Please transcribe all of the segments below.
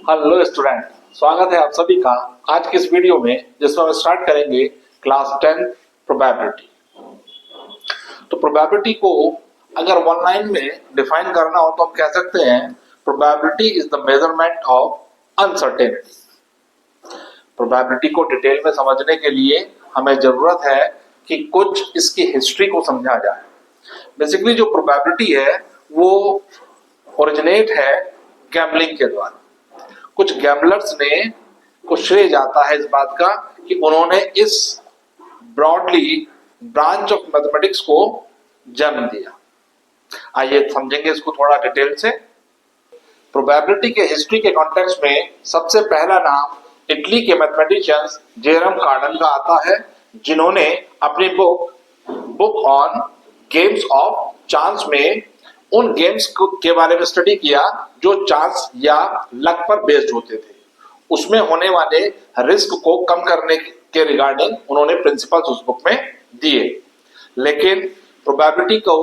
Hello student, स्वागत है आप सभी का आज की इस वीडियो में, जिसमें हम स्टार्ट करेंगे क्लास 10 प्रोबेबिलिटी। तो प्रोबेबिलिटी को अगर वन लाइन में डिफाइन करना हो तो हम कह सकते हैं probability is the measurement of uncertainty. Probability को डिटेल में समझने के लिए हमें जरूरत है कि कुछ इसकी हिस्ट्री को समझा जाए। बेसिकली जो प्रोबेबिलिटी है वो ओरिजिनेट है गैम्बलिंग के द्वारा। कुछ गैम्बलर्स ने को श्रेय जाता है इस बात का कि उन्होंने इस ब्रॉडली ब्रांच ऑफ मैथमेटिक्स को जन्म दिया। आइए समझेंगे इसको थोड़ा डिटेल से। प्रोबेबिलिटी के हिस्ट्री के कॉन्टेक्स्ट में सबसे पहला नाम इटली के मैथमेटिशियंस जेरम कार्डन का आता है, जिन्होंने अपनी book on games of chance में उन गेम्स के बारे में स्टडी किया जो चांस या लक पर बेस्ड होते थे। उसमें होने वाले रिस्क को कम करने के रिगार्डिंग उन्होंने प्रिंसिपल्स उस बुक में दिए। लेकिन प्रोबेबिलिटी को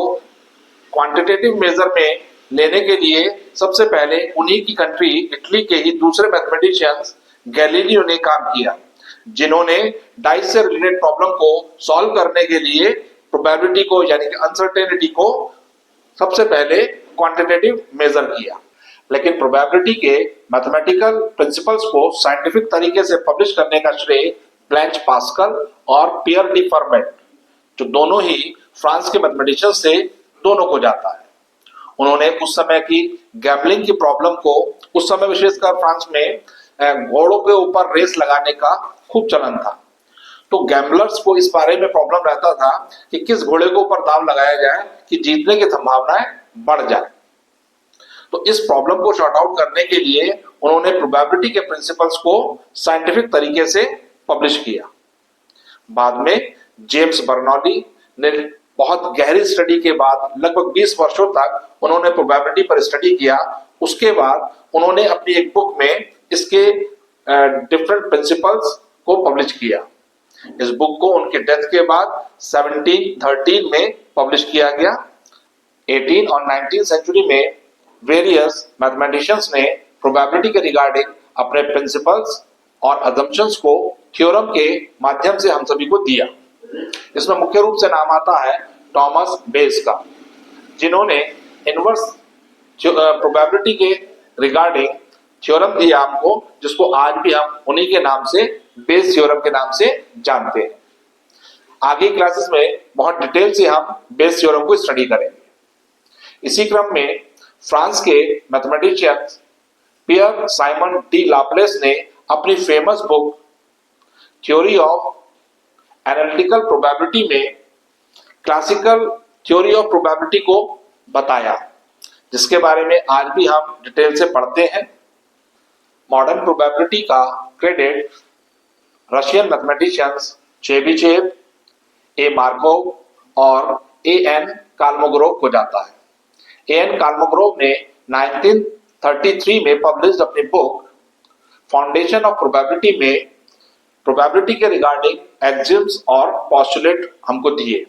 क्वांटिटेटिव मेजर में लेने के लिए सबसे पहले उन्हीं की कंट्री इटली के ही दूसरे मैथमेटिशियंस गैलीलियो ने काम किया, जिन्होंने डाइस से रिलेटेड प्रॉब्लम को सॉल्व करने के लिए प्रोबेबिलिटी को यानी कि अनसर्टेनिटी को सबसे पहले क्वांटिटेटिव मेजर किया। लेकिन प्रोबेबिलिटी के मैथमेटिकल प्रिंसिपल्स को साइंटिफिक तरीके से पब्लिश करने का श्रेय ब्लैंच पास्कल और पियर डी फर्मेट, जो दोनों ही फ्रांस के मैथमेटिशियंस से, दोनों को जाता है। उन्होंने उस समय की गैम्बलिंग की प्रॉब्लम को, उस समय विशेषकर फ्रांस में घोड़ों के ऊपर रेस लगाने का खूब चलन था, तो गैम्बलर्स को इस बारे में प्रॉब्लम रहता था कि किस घोड़े के ऊपर दांव लगाया जाए कि जीतने की संभावनाएं बढ़ जाए। तो इस प्रॉब्लम को शॉर्ट आउट करने के लिए उन्होंने प्रोबेबिलिटी के प्रिंसिपल्स को साइंटिफिक तरीके से पब्लिश किया। बाद में जेम्स बर्नौली ने बहुत गहरी स्टडी के बाद लगभग 20 वर्षों तक उन्होंने प्रोबेबिलिटी पर स्टडी किया। उसके बाद उन्होंने अपनी एक बुक में इसके डिफरेंट प्रिंसिपल्स को पब्लिश किया। इस बुक को उनके डेथ के बाद 1713 में पब्लिश किया गया। 18 और 19 सेंचुरी में वेरियस मैथमेटिशियंस ने प्रोबेबिलिटी के रिगार्डिंग अपने प्रिंसिपल्स और अजम्पशंस को थ्योरम के माध्यम से हम सभी को दिया। इसमें मुख्य रूप से नाम आता है थॉमस बेस का, जिन्होंने इनवर्स प्रोबेबिलिटी के रिगार्डिंग थ्योरम दिया हमको, जिसको आज भी हम उन्हीं के नाम से, बेस थ्योरम के नाम से जानते हैं। आगे क्लासेस में बहुत डिटेल से हम बेस थ्योरम को स्टडी करेंगे। इसी क्रम में फ्रांस के मैथमेटिशियन पियर साइमन डी लाप्लेस ने अपनी famous book theory of analytical probability में क्लासिकल थ्योरी ऑफ प्रोबेबिलिटी को बताया, जिसके बारे में आज भी हम डिटेल से पढ़ते हैं। मॉडर्न प्रोबेबिलिटी का क्रेडिट रशियन मैथमेटिशियंस चेबिचेव, ए मार्कोव और ए एन काल्मोग्रोव को जाता है। ए एन काल्मोग्रोव ने 1933 में पब्लिश अपनी बुक फाउंडेशन ऑफ प्रोबेबिलिटी में प्रोबेबिलिटी के रिगार्डिंग एक्सियम्स और पोस्टुलेट हमको दिए।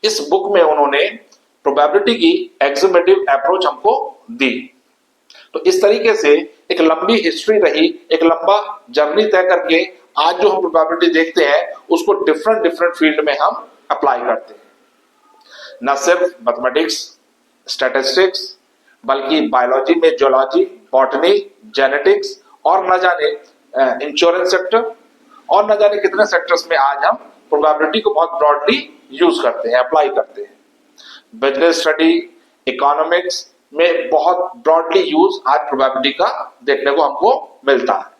इस बुक में उन्होंने प्रोबेबिलिटी की एक्सियोमेटिव अप्रोच हमको दी। तो इस तरीके से एक लंबी हिस्ट्री रही, एक लंबा जर्नी तय करके आज जो हम प्रोबेबिलिटी देखते हैं उसको डिफरेंट फील्ड में हम अप्लाई करते हैं। न सिर्फ मैथमेटिक्स, स्टैटिस्टिक्स, बल्कि बायोलॉजी में जूलॉजी, बॉटनी, जेनेटिक्स और न जाने इंश्योरेंस सेक्टर और न जाने कितने सेक्टर्स में आज हम प्रोबेबिलिटी को बहुत ब्रॉडली यूज करते हैं, अप्लाई करते हैं। बिजनेस स्टडी, इकोनॉमिक्स में बहुत ब्रॉडली यूज आज प्रोबेबिलिटी का देखने को हमको मिलता है।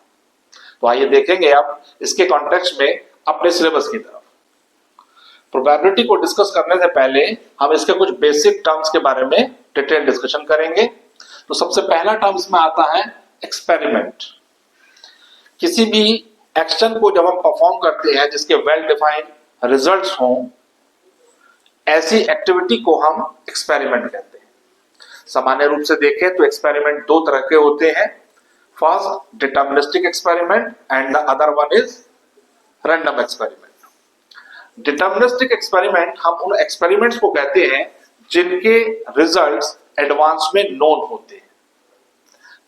तो आइए देखेंगे अब इसके कॉन्टेक्स्ट में अपने सिलेबस की तरफ। प्रोबेबिलिटी को डिस्कस करने से पहले हम इसके कुछ बेसिक टर्म्स के बारे में डिटेल डिस्कशन करेंगे। तो सबसे पहला टर्म इसमें आता है एक्सपेरिमेंट। किसी भी एक्शन को जब हम परफॉर्म करते हैं जिसके वेल डिफाइंड रिजल्ट्स हों, ऐसी एक्टिविटी को हम एक्सपेरिमेंट कहते हैं। सामान्य रूप से देखें तो एक्सपेरिमेंट दो तरह के होते हैं। First deterministic experiment and the other one is random experiment. Deterministic experiment हम उन एक्सपेरिमेंट्स को कहते हैं जिनके रिजल्ट्स एडवांस में नोन होते हैं,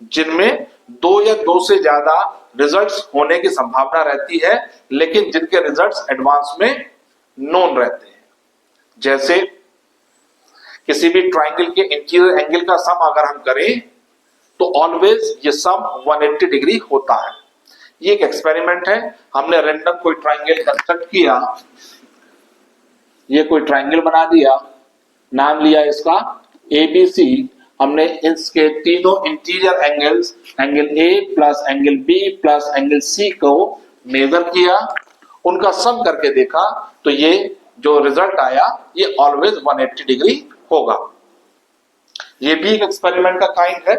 जिनमें दो या दो से ज्यादा रिजल्ट्स होने की संभावना रहती है, लेकिन जिनके रिजल्ट्स एडवांस में नोन रहते हैं। जैसे किसी भी ट्राइंगल के इंटीरियर एंगल का सम अगर हम करें तो ऑलवेज ये सम 180 डिग्री होता है। ये एक एक्सपेरिमेंट है, हमने रैंडम कोई ट्राइंगल कंस्ट्रक्ट किया, ये कोई ट्राइंगल बना दिया, नाम लिया इसका ABC। हमने इसके तीनों interior angles, angle A plus angle B plus angle C को मेजर किया, उनका सम करके देखा तो ये जो रिजल्ट आया ये ऑलवेज 180 डिग्री होगा। ये भी एक एक्सपेरिमेंट का काइंड है।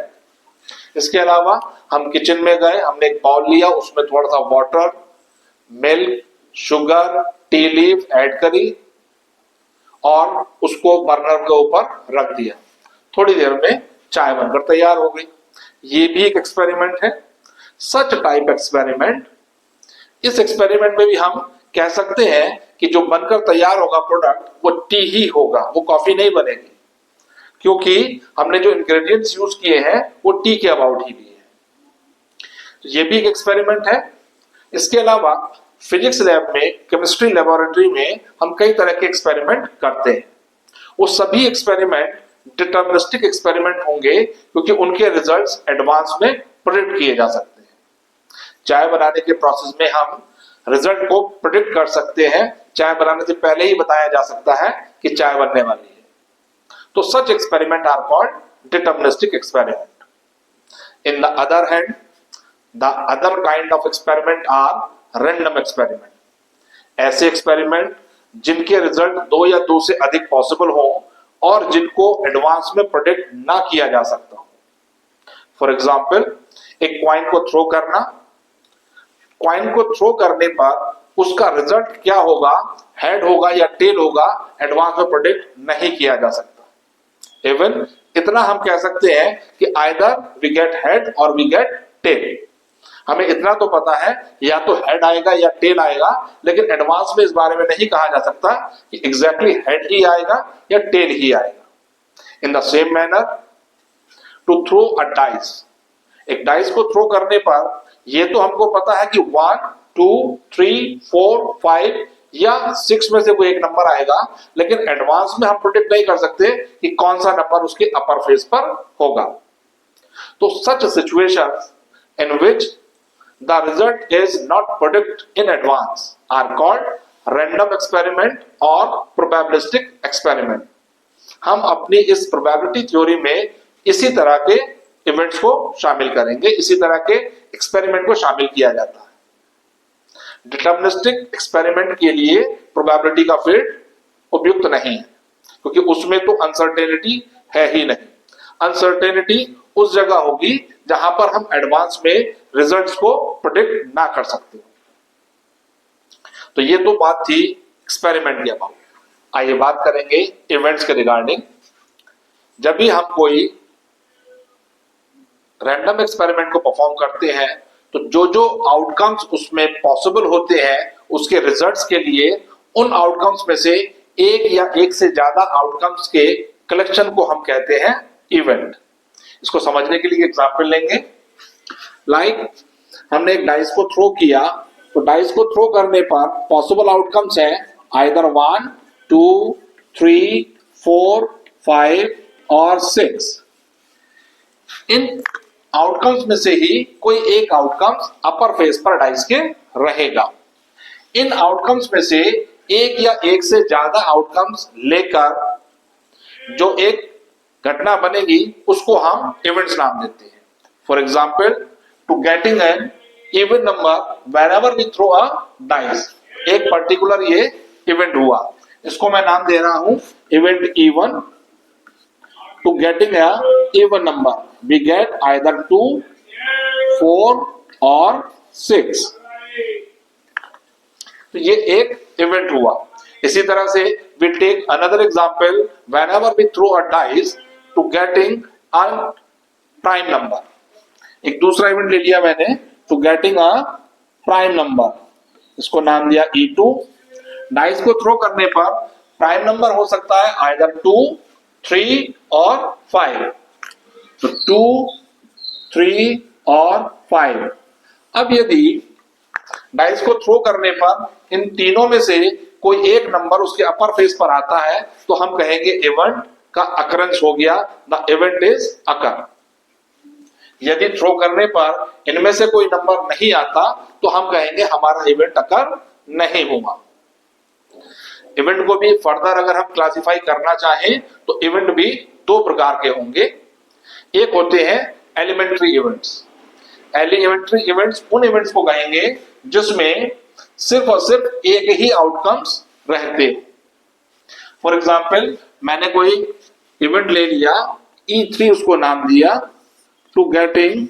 इसके अलावा हम किचन में गए, हमने एक बाउल लिया, उसमें थोड़ा सा water, milk, sugar, T leaf add करी और उसको बर्नर के ऊपर रख दिया। थोड़ी देर में चाय बनकर तैयार हो गई। ये भी एक एक्सपेरिमेंट है। सच टाइप एक्सपेरिमेंट, इस एक्सपेरिमेंट में भी हम कह सकते हैं कि जो बनकर तैयार होगा प्रोडक्ट वो टी ही होगा, वो कॉफी नहीं बनेगी, क्योंकि हमने जो इंग्रेडिएंट्स यूज किए हैं वो टी के अबाउट ही लिए हैं। तो ये भी एक एक्सपेरिमेंट है। इसके अलावा फिजिक्स लैब में, केमिस्ट्री लेबोरेटरी में हम कई तरह के एक्सपेरिमेंट करते हैं। वो सभी एक्सपेरिमेंट डिटर्मिनिस्टिक एक्सपेरिमेंट होंगे, क्योंकि उनके रिजल्ट्स एडवांस में प्रेडिक्ट किए जा सकते हैं। चाय बनाने के प्रोसेस में हम रिजल्ट को प्रेडिक्ट कर सकते हैं, चाय बनाने से पहले ही बताया जा सकता है कि चाय बनने वाली है। तो such experiment are called deterministic experiment. In the other hand, the other kind of experiment are random experiment. ऐसे एक्सपेरिमेंट जिनके रिजल्ट दो या दो से अधिक पॉसिबल हो और जिनको एडवांस में प्रेडिक्ट ना किया जा सकता हो। फॉर एग्जाम्पल, एक क्वाइन को थ्रो करना, क्वाइन को थ्रो करने पर उसका रिजल्ट क्या होगा, हेड होगा या टेल होगा, एडवांस में प्रेडिक्ट नहीं किया जा सकता। इवन इतना हम कह सकते हैं कि आइदर वी गेट हेड और वी गेट टेल। हमें इतना तो पता है या तो हेड आएगा या टेल आएगा, लेकिन एडवांस में इस बारे में नहीं कहा जा सकता कि एग्जैक्टली हेड ही आएगा या टेल ही आएगा। In the same manner, to throw a dice, एक डाइस को थ्रो करने पर ये तो हमको पता है कि 1 2 3 4 5 या 6 में से कोई एक नंबर आएगा, लेकिन एडवांस में हम प्रेडिक्ट नहीं कर सकते कि कौन सा नंबर उसके अपर फेस पर होगा। तो such situations in which the result is not predict in advance are called random experiment और प्रोबेबिलिस्टिक एक्सपेरिमेंट। हम अपनी इस प्रोबेबिलिटी थ्योरी में इसी तरह के इवेंट्स को शामिल करेंगे, इसी तरह के एक्सपेरिमेंट को शामिल किया जाता है। डिटर्मिनिस्टिक एक्सपेरिमेंट के लिए प्रोबेबिलिटी का फील्ड उपयुक्त नहीं है, क्योंकि उसमें तो अनसर्टेनिटी है ही नहीं। अनसर्टेनिटी उस जगह होगी जहां पर हम एडवांस में रिजल्ट्स को प्रेडिक्ट ना कर सकते। तो ये तो बात थी एक्सपेरिमेंट के अबाउट। आइए बात करेंगे इवेंट्स के रिगार्डिंग। जब भी हम कोई रैंडम एक्सपेरिमेंट को परफॉर्म करते हैं तो जो जो आउटकम्स उसमें पॉसिबल होते हैं उसके रिजल्ट्स के लिए उन आउटकम्स में से एक या एक से ज्यादा आउटकम्स के कलेक्शन को हम कहते हैं इवेंट। इसको समझने के लिए एग्जांपल लेंगे। लाइक हमने एक डाइस को थ्रो किया, तो डाइस को थ्रो करने पर पॉसिबल आउटकम्स हैं आइदर 1 2 3 4 5 और 6। इन आउटकम्स में से ही कोई एक आउटकम्स अपर फेस पर डाइस के रहेगा। इन आउटकम्स में से एक या एक से ज्यादा आउटकम्स लेकर जो एक घटना बनेगी उसको हम इवेंट्स नाम देते हैं। For example, to getting an even number whenever we throw a dice, एक पर्टिकुलर ये इवेंट हुआ, इसको मैं नाम दे रहा हूं event E1। To getting a even number we get either 2 4 और 6। तो ये एक इवेंट हुआ। इसी तरह से we take another example whenever we throw a dice to getting a prime number। एक दूसरा इवेंट ले लिया मैंने to getting a prime number, इसको नाम दिया E2। डाइस को थ्रो करने पर प्राइम नंबर हो सकता है either 2 3 और 5। तो 2 3 और 5। अब यदि डाइस को थ्रो करने पर इन तीनों में से कोई एक नंबर उसके अपर फेस पर आता है तो हम कहेंगे इवेंट का अकरेंस हो गया, द इवेंट इज अकर। यदि थ्रो करने पर इनमें से कोई नंबर नहीं आता तो हम कहेंगे हमारा इवेंट अकर नहीं हुआ। इवेंट को भी फर्दर अगर हम क्लासिफाई करना चाहें तो इवेंट भी दो प्रकार के होंगे। एक होते हैं एलिमेंट्री इवेंट्स। एलिमेंट्री इवेंट्स उन इवेंट्स को कहेंगे जिसमें सिर्फ और सिर्फ एक ही आउटकम्स रहते हो। फॉर एग्जाम्पल, मैंने कोई इवेंट ले लिया, E3 उसको नाम दिया, to getting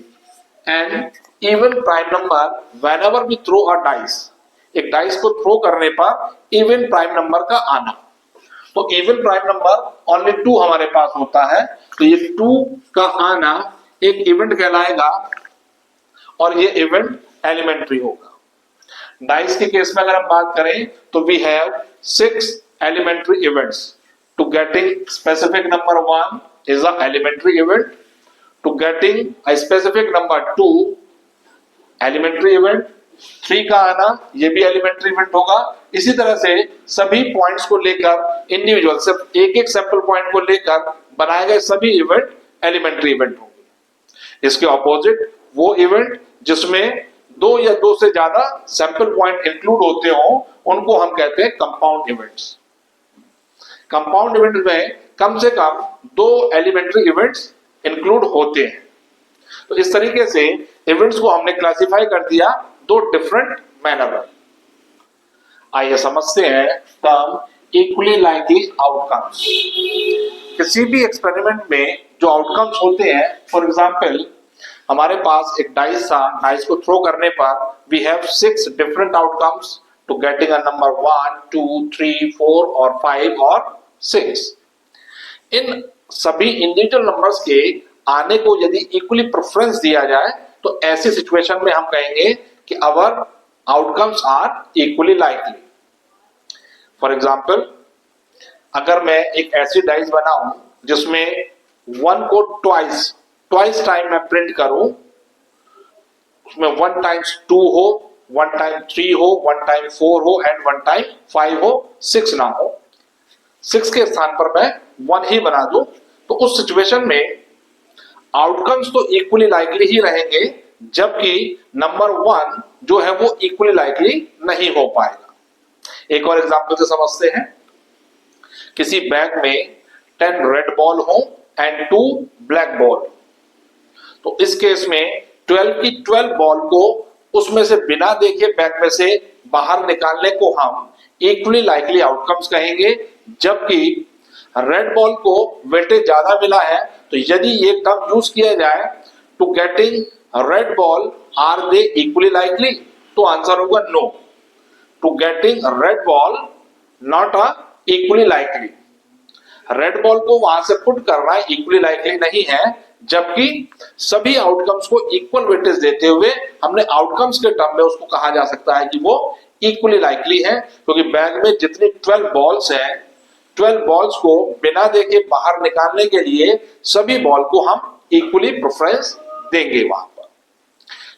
an even prime number whenever we throw a dice. एक डाइस को थ्रो करने पर इवन प्राइम नंबर का आना, तो इवन प्राइम नंबर ओनली 2 हमारे पास होता है, तो ये 2 का आना एक इवेंट कहलाएगा और ये इवेंट एलिमेंट्री होगा। डाइस के केस में अगर हम बात करें तो we have 6 elementary events. To getting specific number 1 is a elementary event, to getting a specific number 2 elementary event, 3 का आना ये भी एलिमेंट्री इवेंट होगा। इसी तरह से सभी पॉइंट्स को लेकर इंडिविजुअल सिर्फ एक एक सैंपल पॉइंट को लेकर बनाए गए सभी इवेंट एलिमेंट्री इवेंट होंगे। इसके ऑपोजिट वो इवेंट जिसमें 2 या 2 से ज्यादा सैंपल पॉइंट इंक्लूड होते हो उनको हम कहते हैं कंपाउंड इवेंट्स। कंपाउंड इवेंट में कम से कम 2 एलिमेंट्री इवेंट्स इंक्लूड होते हैं। तो इस तरीके से इवेंट्स को हमने क्लासिफाई कर दिया 2 डिफरेंट मैनर में। आइए समझते हैं टर्म इक्वली लाइकली आउटकम्स। किसी भी एक्सपेरिमेंट में जो आउटकम्स होते हैं, फॉर एग्जांपल हमारे पास एक डाइस था, डाइस को थ्रो करने पर we have 6 different outcomes to getting a number 1, 2, 3, 4 और 5 और 6। इन सभी इंडिविजुअल नंबर्स के आने को यदि इक्वली प्रेफरेंस दिया जाए तो ऐसी सिचुएशन में हम कहेंगे कि our outcomes are equally likely. For example, अगर मैं एक ऐसी डाइस बनाऊं जिसमें 1 को ट्वाइस टाइम मैं प्रिंट करूं, उसमें 1 टाइम्स 2 हो, 1 टाइम 3 हो, 1 टाइम 4 हो एंड 1 टाइम 5 हो, 6 ना हो, 6 के स्थान पर मैं 1 ही बना दूं, तो उस सिचुएशन में आउटकम्स तो इक्वली लाइकली ही रहेंगे, जबकि नंबर 1 जो है वो इक्वली लाइकली नहीं हो पाएगा। एक और एग्जांपल से समझते हैं। किसी बैग में 10 रेड बॉल हो एंड 2 ब्लैक बॉल, तो इस केस में 12 की 12 बॉल को उसमें से बिना देखे बैग में से बाहर निकालने को हम इक्वली लाइकली आउटकम्स कहेंगे, जबकि रेड बॉल को वेटेज ज्यादा मिला है, तो यदि ये टर्म यूज किया जाए to getting red ball are they equally likely, तो आंसर होगा no. To getting red ball not a equally likely. Red ball को वहां से पुट करना इक्वली लाइकली नहीं है, जबकि सभी आउटकम्स को इक्वल वेटेज देते हुए हमने आउटकम्स के टर्म में उसको कहा जा सकता है कि वो इक्वली लाइकली है, क्योंकि बैग में जितनी 12 बॉल्स हैं, 12 बॉल्स को बिना देखे बाहर निकालने के लिए सभी बॉल को हम इक्वली प्रेफरेंस देंगे वहां पर।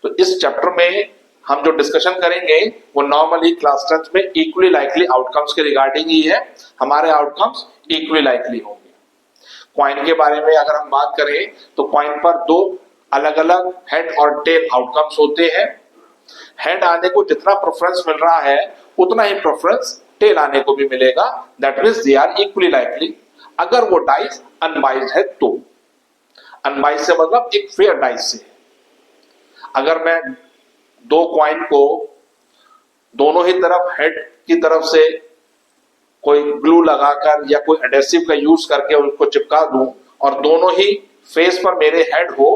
तो इस चैप्टर में हम जो डिस्कशन करेंगे वो नॉर्मली क्लास 10th में इक्वली लाइकली आउटकम्स के रिगार्डिंग ही है। हमारे आउटकम्स इक्वली लाइकली होंगे। क्वाइन के बारे में अगर हम बात करें तो क्वाइन पर 2 अलग अलग हेड और टेल आउटकम्स होते हैं। हेड आने को जितना प्रेफरेंस मिल रहा है उतना ही प्रेफरेंस टेल आने को भी मिलेगा, that means they are equally likely. अगर वो डाइस अनबाइज्ड है तो, अनबाइज्ड से मतलब एक फेयर डाइस से। अगर मैं 2 क्वाइन को दोनों ही तरफ हेड की तरफ से कोई ग्लू लगाकर या कोई एडेसिव का यूज करके उसको चिपका दूं और दोनों ही फेस पर मेरे हेड हो,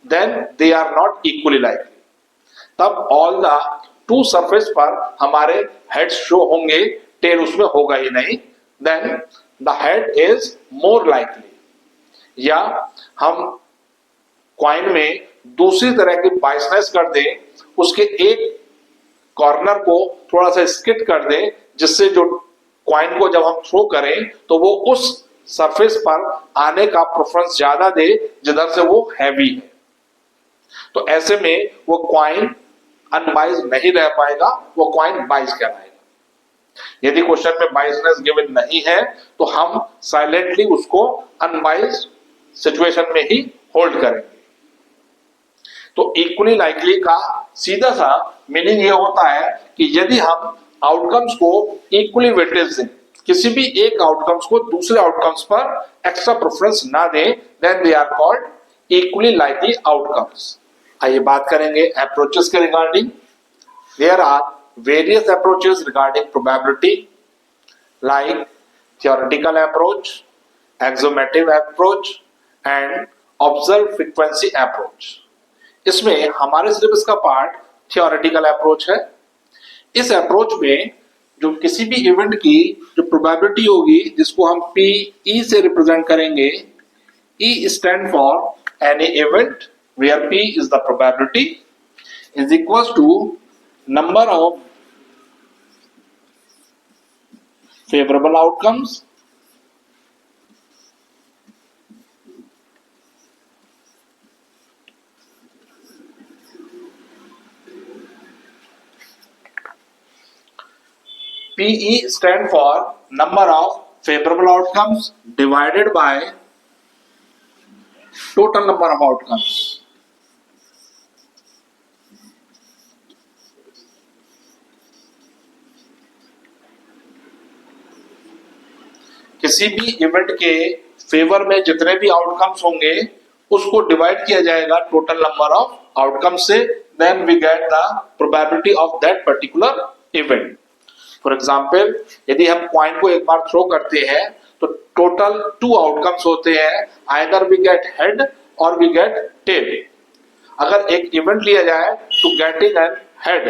then they are not equally likely. तब ऑल द 2 सरफेस पर हमारे हेड शो होंगे, टेल उसमें होगा ही नहीं, then the head is more likely. या हम क्वाइन में दूसरी तरह की बाइसनेस कर दें, उसके एक कॉर्नर को थोड़ा सा स्किट कर दें, जिससे जो क्वाइन को जब हम थ्रो करें तो वो उस सरफेस पर आने का प्रेफरेंस ज्यादा दे जिधर से वो हैवी है। तो ऐसे में वो क्वाइन अनबाइज नहीं रह पाएगा, वो क्वाइन बाइज कहलाएगा। यदि क्वेश्चन में बाइजनेस गिवन नहीं है तो हम साइलेंटली उसको अनबाइज सिचुएशन में ही होल्ड करेंगे। तो इक्वली लाइकली का सीधा सा मीनिंग ये होता है कि यदि हम आउटकम्स को इक्वली वेटेज दें, किसी भी एक आउटकम्स को दूसरे आउटकम्स पर एक्स्ट्रा प्रेफरेंस ना दें, then they are called equally likely outcomes. आइए बात करेंगे अप्रोचेस के regarding. There are various approaches regarding probability like theoretical approach, axiomatic approach and observed frequency approach। इसमें हमारे सिलेबस का पार्ट थियोरेटिकल अप्रोच है। इस अप्रोच में जो किसी भी इवेंट की जो प्रोबेबिलिटी होगी, जिसको हम PE से रिप्रेजेंट करेंगे, E stand for any event where P is the probability is equal to number of favourable outcomes PE stand for number of favorable outcomes divided by total number of outcomes। किसी भी event के favour में जितने भी outcomes होंगे उसको divide किया जाएगा टोटल नंबर ऑफ आउटकम्स से, then we get the probability of that particular event. For example, यदि हम कॉइन को एक बार थ्रो करते हैं तो टोटल 2 आउटकम्स होते हैं, आइदर वी गेट हेड और वी गेट टेल। अगर एक इवेंट लिया जाए टू गेटिंग एन हेड,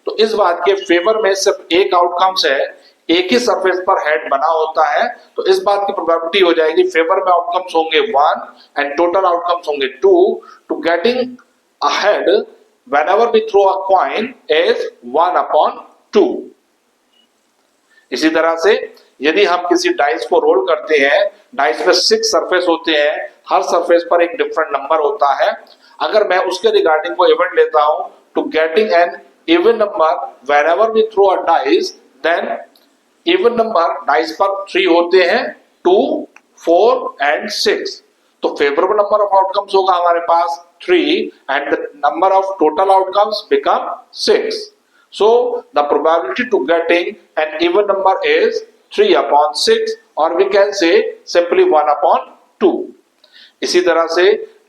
तो इस बात के फेवर में सिर्फ एक आउटकम्स है, एक ही सरफेस पर हेड बना होता है, तो इस बात की प्रोबेबिलिटी हो जाएगी फेवर में आउटकम्स होंगे 1 एंड टोटल आउटकम्स होंगे 2 to getting a head whenever we throw a coin is 1/2। इसी तरह से यदि हम किसी डाइस को रोल करते हैं, डाइस में 6 सरफेस होते हैं, हर सरफेस पर एक डिफरेंट नंबर होता है। अगर मैं उसके रिगार्डिंग को इवेंट लेता हूं to getting an even number whenever we throw a dice, then even number dice पर 3 होते हैं, 2, 4 एंड 6। तो फेवरेबल नंबर ऑफ आउटकम्स होगा हमारे पास 3 and the number of total outcomes become 6। So the probability to getting an even number is 3/6 or we can say simply 1/2। इसी तरह से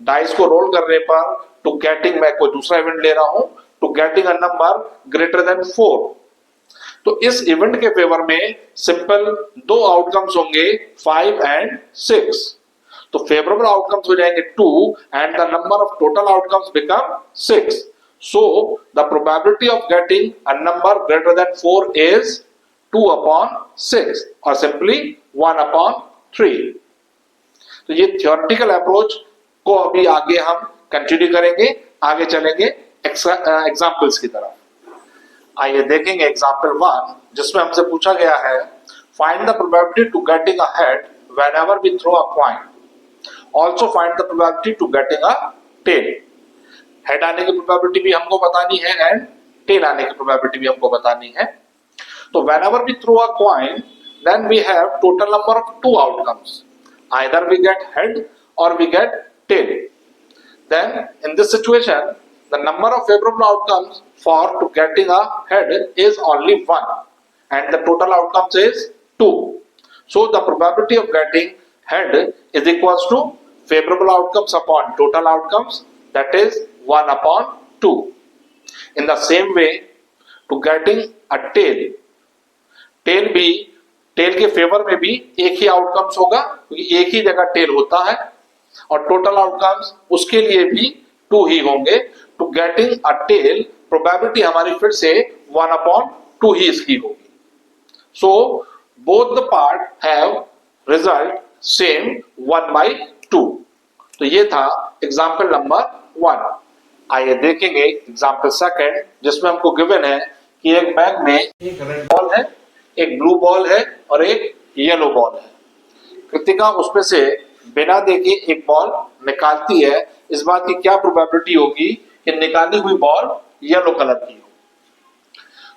dice को रोल करने पर टू गेटिंग, मैं कोई दूसरा इवेंट ले रहा हूं, to getting a number greater than 4, तो इस इवेंट के फेवर में सिंपल 2 आउटकम्स होंगे 5 एंड 6। तो फेवरेबल आउटकम्स हो जाएंगे 2 and the number of total outcomes become 6। So the probability of getting a number greater than 4 is 2/6 or simply 1/3। तो ये थियोरेटिकल अप्रोच को अभी आगे हम कंटिन्यू करेंगे, आगे चलेंगे एग्जांपल्स की तरफ। आइए देखेंगे एग्जांपल 1, जिसमें हमसे पूछा गया है find the probability to getting a head whenever we throw a coin, also find the probability to getting a tail। Head आने की प्रोबेबिलिटी भी हमको बतानी है एंड टेल आने की प्रोबेबिलिटी भी हमको बतानी है। तो whenever we throw a coin, then we have total number of 2 outcomes, either we get head or we get tail। Then in this situation the number of favorable outcomes for to getting a head is only 1 and the total outcomes is 2। So the probability of getting head is equals to favorable outcomes upon total outcomes, that is 1/2। In the same way to getting a tail, tail के favour में भी एक ही outcomes होगा क्योंकि एक ही जगह tell होता है, और टोटल आउटकम्स उसके लिए भी 2 ही होंगे। To getting a tail probability हमारी फिर से 1/2 ही इसकी होगी। So both the part have result same 1/2। तो ये था एग्जाम्पल नंबर 1। आइए देखेंगे एग्जाम्पल 2, जिसमें हमको गिवन है कि एक बैग में एक रेड बॉल है, एक ब्लू बॉल है और एक येलो बॉल है। कृतिका उसमें से बिना देखे एक बॉल निकालती है, इस बात की क्या प्रोबेबिलिटी होगी कि निकाली हुई बॉल येलो कलर की हो।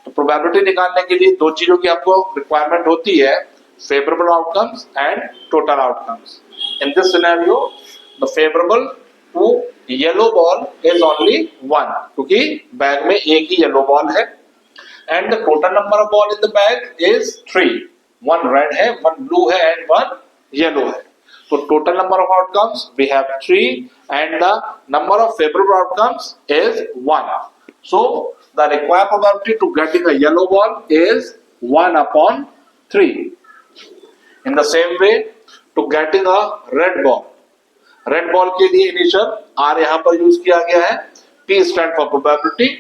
तो प्रोबेबिलिटी निकालने के लिए दो चीजों की आपको रिक्वायरमेंट होती है, favourable outcomes and total outcomes. In this scenario the favourable to yellow ball is only 1, क्योंकि बैग में एक ही येलो बॉल है, and the total number of ball in the bag is 3, 1 red है, 1 ब्लू है and 1 yellow है। So total number of outcomes we have 3 and the number of favorable outcomes is 1. So the required probability to getting a yellow ball is 1 upon 3. In the same way to getting a red ball. Red ball के लिए initial R यहाँ पर use किया गया है, P stand for probability.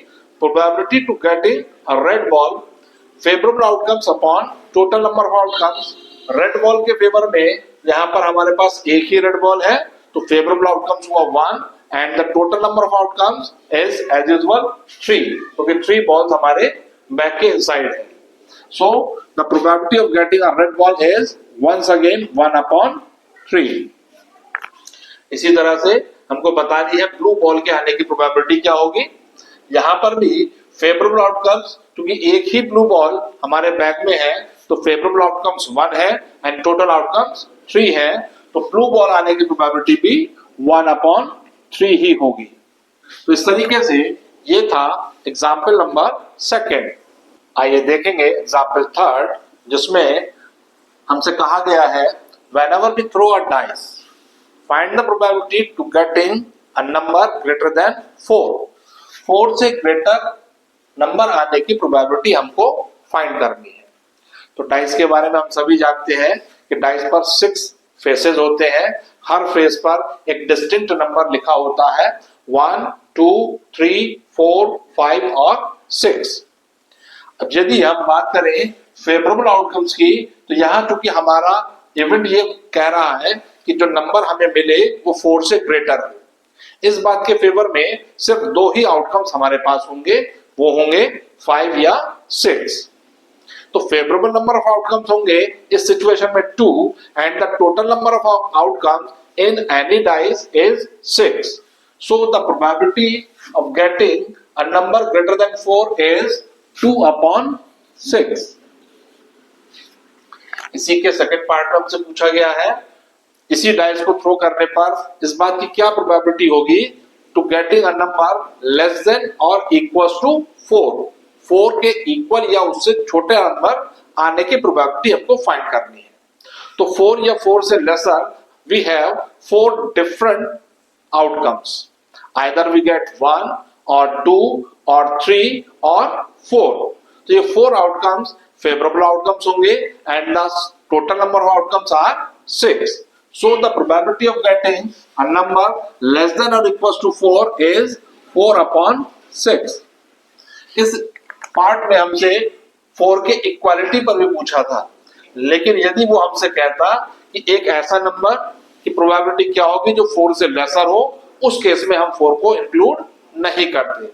Probability to getting a red ball, favorable outcomes upon total number of outcomes. Red ball के favour में यहां पर हमारे पास एक ही रेड बॉल है, तो फेवरेबल आउटकम्स हुआ 1 and the total number of outcomes is as usual 3, क्योंकि 3 बॉल्स हमारे बैक के इनसाइड है। So the probability of getting a red ball is once again 1 upon 3। इसी तरह से हमको बतानी है ब्लू बॉल के आने की प्रोबेबिलिटी क्या होगी। यहां पर भी फेवरेबल आउटकम्स, क्योंकि एक ही ब्लू बॉल हमारे बैक में है, तो फेवरेबल आउटकम्स 1 है एंड टोटल आउटकम्स 3 है, तो ब्लू बॉल आने की प्रोबेबिलिटी भी 1 अपॉन 3 ही होगी। तो इस तरीके से ये था एग्जाम्पल नंबर 2। आइए देखेंगे एग्जाम्पल 3, जिसमें हमसे कहा गया है whenever we throw a dice, find the probability to getting a number greater than 4. 4 से ग्रेटर नंबर आने की प्रोबेबिलिटी हमको फाइंड करनी है। तो डाइस के बारे में हम सभी जानते हैं कि डाइस पर 6 फेसेस होते हैं, हर फेस पर एक डिस्टिंक्ट नंबर लिखा होता है, 1, 2, 3, 4, 5 और 6। अब यदि हम बात करें फेवरेबल आउटकम्स की, तो यहां चूंकि हमारा इवेंट ये कह रहा है कि जो नंबर हमें मिले वो 4 से ग्रेटर हो, इस बात के फेवर में सिर्फ 2 ही आउटकम्स हमारे पास होंगे, वो होंगे 5 या 6। तो फेवरेबल नंबर ऑफ आउटकम्स होंगे इस सिचुएशन में 2 and the total number of outcomes in any dice is 6। So the probability of getting a number greater than 4 is 2 upon 6। इसी के सेकंड पार्ट में हमसे पूछा गया है, इसी डाइस को थ्रो करने पर इस बात की क्या प्रोबेबिलिटी होगी to getting a number less than और इक्वल टू 4। 4 के इक्वल या उससे छोटे नंबर आने की प्रोबेबिलिटी हमको फाइंड करनी है। तो 4 या 4 से lesser we have 4 different outcomes, either we get 1 और 2 और 3 और 4। तो ये 4 आउटकम्स फेवरेबल आउटकम्स होंगे and the total number of outcomes are 6। So the probability of getting a number less than और इक्वल टू 4 इज 4 अपॉन 6। इस part में हमसे 4 के इक्वालिटी पर भी पूछा था, लेकिन यदि वो हमसे कहता कि एक ऐसा नंबर की प्रोबेबिलिटी क्या होगी जो 4 से लेसर हो, उस केस में हम 4 को इंक्लूड नहीं करते।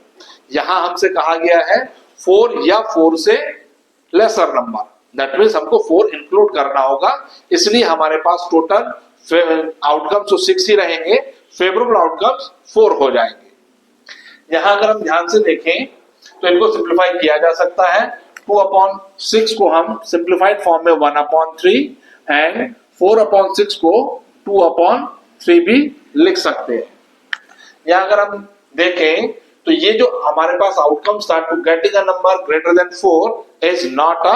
यहां हमसे कहा गया है 4 या 4 से लेसर नंबर, दैट मीन्स हमको 4 इंक्लूड करना होगा, इसलिए हमारे पास टोटल आउटकम्स तो 6 ही रहेंगे, फेवरेबल आउटकम्स 4 हो जाएंगे। यहां अगर हम ध्यान से देखें तो इनको सिंप्लीफाई किया जा सकता है। 2 अपॉन 6 को हम सिंप्लीफाइड फॉर्म में 1 अपॉन 3 एंड 4 अपॉन 6 को 2 अपॉन 3 भी लिख सकते हैं। यहां अगर हम देखें तो ये जो हमारे पास आउटकम्स था to getting a number greater than 4 is not a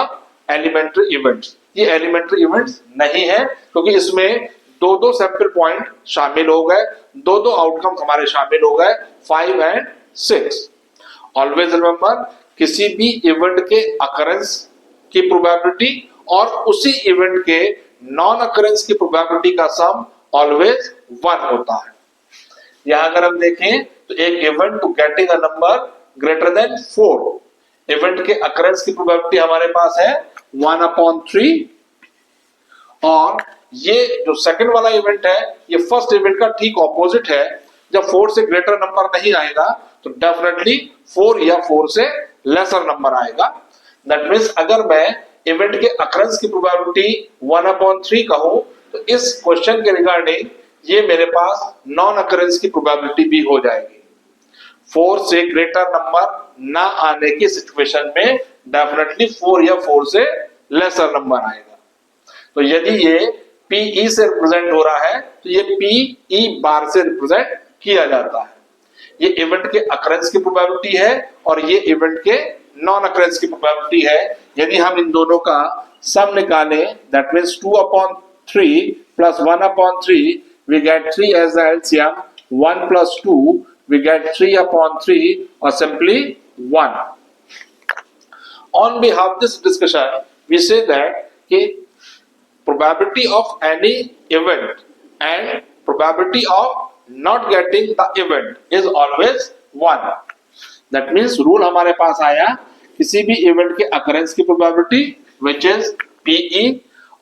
elementary events. ये एलिमेंट्री इवेंट्स नहीं है, क्योंकि इसमें 2-2 सैंपल पॉइंट शामिल हो गए, 2-2 आउटकम्स हमारे शामिल हो गए, 5 एंड 6। ऑलवेज रिमेंबर, किसी भी इवेंट के अकरेंस की प्रोबेबिलिटी और उसी इवेंट के नॉन अकरेंस की प्रोबेबिलिटी का सम ऑलवेज 1 होता है। यहां अगर हम देखें तो एक event to getting a number greater than 4, event के अकरेंस की प्रोबेबिलिटी हमारे पास है 1 अपॉन 3, और ये जो सेकंड वाला इवेंट है ये फर्स्ट इवेंट का ठीक ऑपोजिट है। जब 4 से ग्रेटर नंबर नहीं आएगा तो डेफिनेटली 4 या 4 से लेसर नंबर आएगा। दैट मीन्स अगर मैं इवेंट के अकरेंस की प्रोबेबिलिटी 1 अपॉन 3 कहूं, तो इस क्वेश्चन के रिगार्डिंग ये मेरे पास नॉन अकरेंस की प्रोबेबिलिटी भी हो जाएगी। 4 से ग्रेटर नंबर ना आने की सिचुएशन में डेफिनेटली 4 या 4 से लेसर नंबर आएगा। तो यदि ये PE से रिप्रेजेंट हो रहा है तो ये PE बार से रिप्रेजेंट किया जाता है। ये इवेंट के अकरेंस की प्रोबेबिलिटी है और ये इवेंट के नॉन अकरेंस की प्रोबेबिलिटी है। यदि हम इन दोनों का सम निकालें, that means 2/3 plus 1/3, we get 3 as the LCM, 1 plus 2, we get 3/3 or simply 1. On behalf of this discussion, we say that the probability of any event and probability of not getting the event is always 1. That means rule हमारे पास आया किसी भी event के occurrence की probability which is PE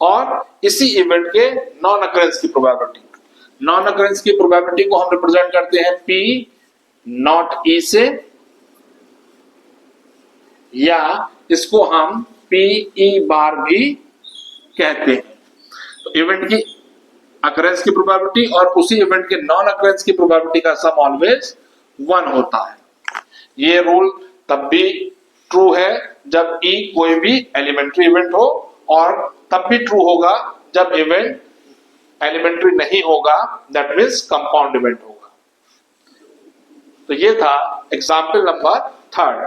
और इसी event के non occurrence की प्रोबेबिलिटी। नॉन अकरेंस की प्रोबेबिलिटी को हम रिप्रेजेंट करते हैं P नॉट E से, या इसको हम PE बार भी कहते हैं। तो इवेंट की अकरेंस की प्रोबेबिलिटी और उसी इवेंट के नॉन अकरेंस की प्रोबेबिलिटी का सम ऑलवेज 1 होता है। ये रूल तब भी ट्रू है जब E कोई भी एलिमेंट्री इवेंट हो और तब भी ट्रू होगा जब इवेंट एलिमेंट्री नहीं होगा, दैट मीन्स कंपाउंड इवेंट होगा। तो ये था एग्जाम्पल नंबर 3।